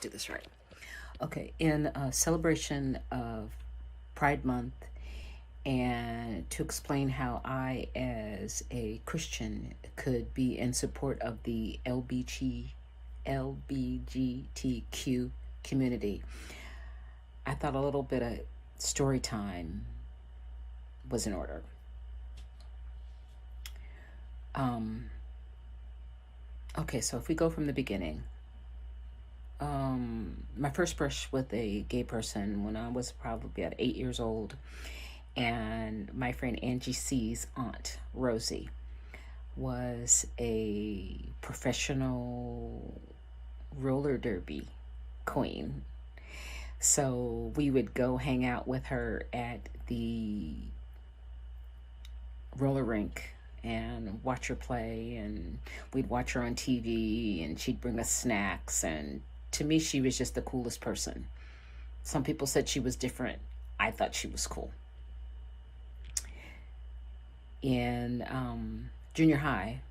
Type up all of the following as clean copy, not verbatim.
do this right. Okay, in a celebration of Pride Month, and to explain how I, as a Christian, could be in support of the LBGTQ community, I thought a little bit of story time was in order. Okay, so if we go from the beginning, my first brush with a gay person when I was probably about 8 years old, and my friend Angie C's aunt, Rosie, was a professional roller derby queen. So we would go hang out with her at the roller rink and watch her play, and we'd watch her on TV, and she'd bring us snacks, and to me she was just the coolest person. Some people said she was different. I thought she was cool. In junior high,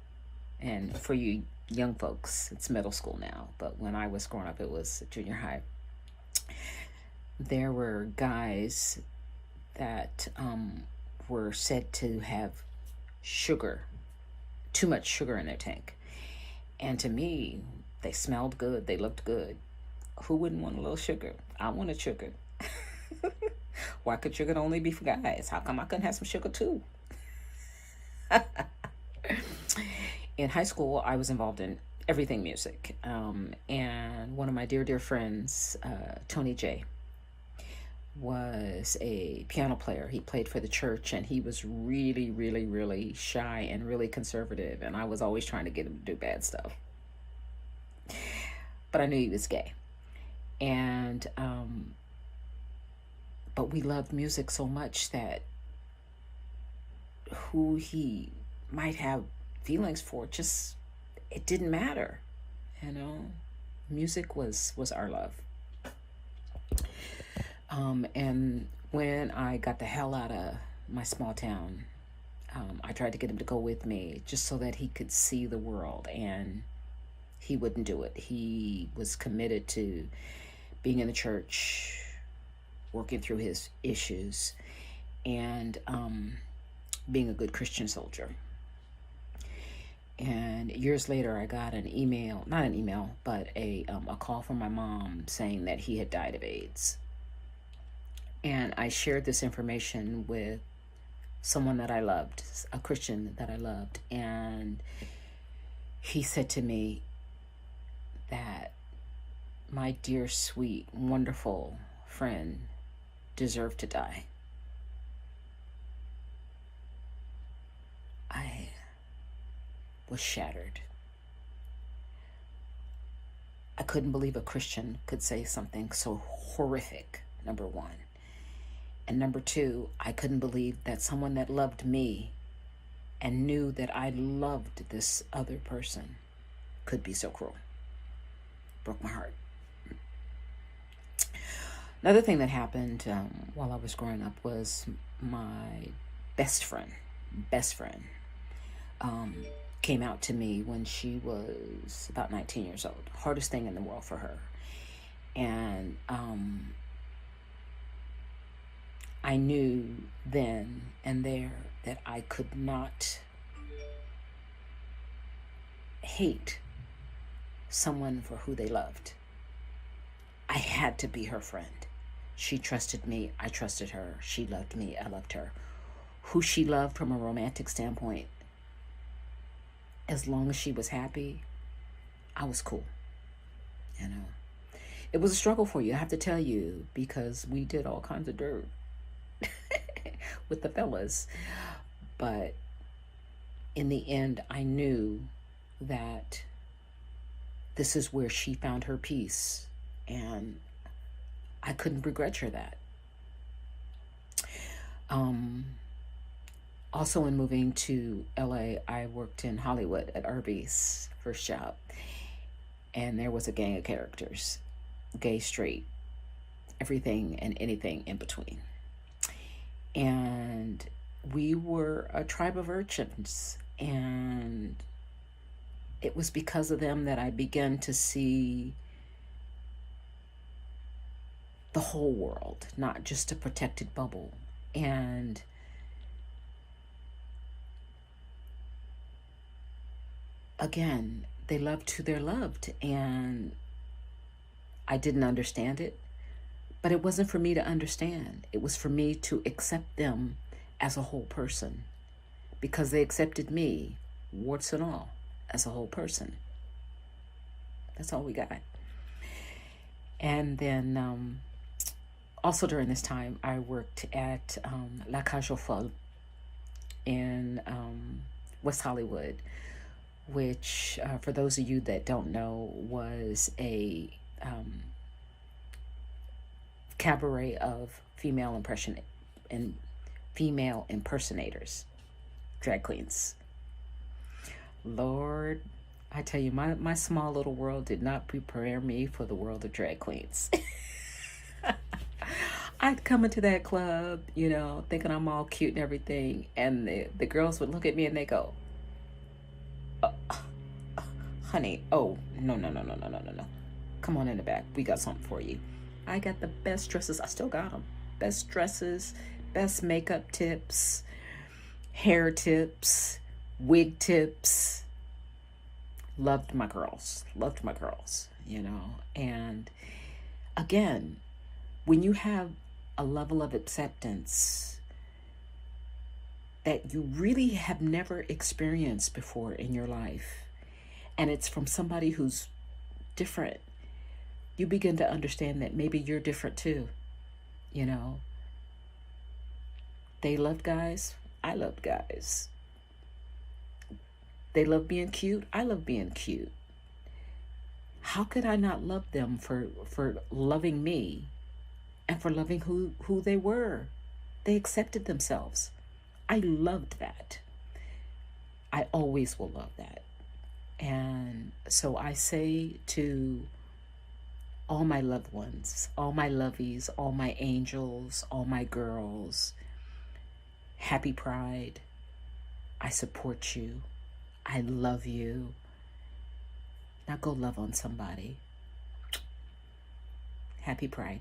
and for you young folks it's middle school now, but when I was growing up it was junior high, there were guys that were said to have sugar, too much sugar in their tank. And to me, they smelled good, they looked good. Who wouldn't want a little sugar? I wanted sugar. Why could sugar only be for guys? How come I couldn't have some sugar too? In high school, I was involved in everything music. And one of my dear friends, Tony J, was a piano player. He played for the church, and he was really shy and really conservative, and I was always trying to get him to do bad stuff. But I knew he was gay. And but we loved music so much that who he might have feelings for, just, it didn't matter. Music was our love. And when I got the hell out of my small town, I tried to get him to go with me just so that he could see the world, and he wouldn't do it. He was committed to being in the church, working through his issues, and being a good Christian soldier. And years later, I got an email, not an email, but a call from my mom saying that he had died of AIDS. And I shared this information with someone that I loved, a Christian that I loved. And he said to me that my dear, sweet, wonderful friend deserved to die. I was shattered. I couldn't believe a Christian could say something so horrific, number one. And number two, I couldn't believe that someone that loved me and knew that I loved this other person could be so cruel. Broke my heart. Another thing that happened while I was growing up was my best friend came out to me when she was about 19 years old. Hardest thing in the world for her. And I knew then and there that I could not hate someone for who they loved. I had to be her friend. She trusted me, I trusted her. She loved me, I loved her. Who she loved from a romantic standpoint, as long as she was happy, I was cool. It was a struggle for you, I have to tell you, because we did all kinds of dirt with the fellas. But in the end, I knew that this is where she found her peace, and I couldn't begrudge her that. Also, in moving to LA, I worked in Hollywood at Arby's, first job, and there was a gang of characters, gay, straight, everything and anything in between. And we were a tribe of urchins, and it was because of them that I began to see the whole world, not just a protected bubble. And again, they loved who they're loved, and I didn't understand it, but it wasn't for me to understand. It was for me to accept them as a whole person, because they accepted me, warts and all, as a whole person. That's all we got. And then also during this time, I worked at La Cage aux Folles in West Hollywood, which, for those of you that don't know, was a cabaret of female impersonators, drag queens. Lord, I tell you, my small little world did not prepare me for the world of drag queens. I'd come into that club, you know, thinking I'm all cute and everything, and the girls would look at me and they go, honey, oh, no. Come on in the back. We got something for you. I got the best dresses. I still got them. Best dresses, best makeup tips, hair tips, wig tips. Loved my girls, you know. And again, when you have a level of acceptance that you really have never experienced before in your life, and it's from somebody who's different, you begin to understand that maybe you're different too, you know. They loved guys, I loved guys. They love being cute, I love being cute. How could I not love them for loving me and for loving who they were? They accepted themselves. I loved that. I always will love that. And so I say to all my loved ones, all my lovies, all my angels, all my girls, happy Pride. I support you. I love you. Now go love on somebody. Happy Pride.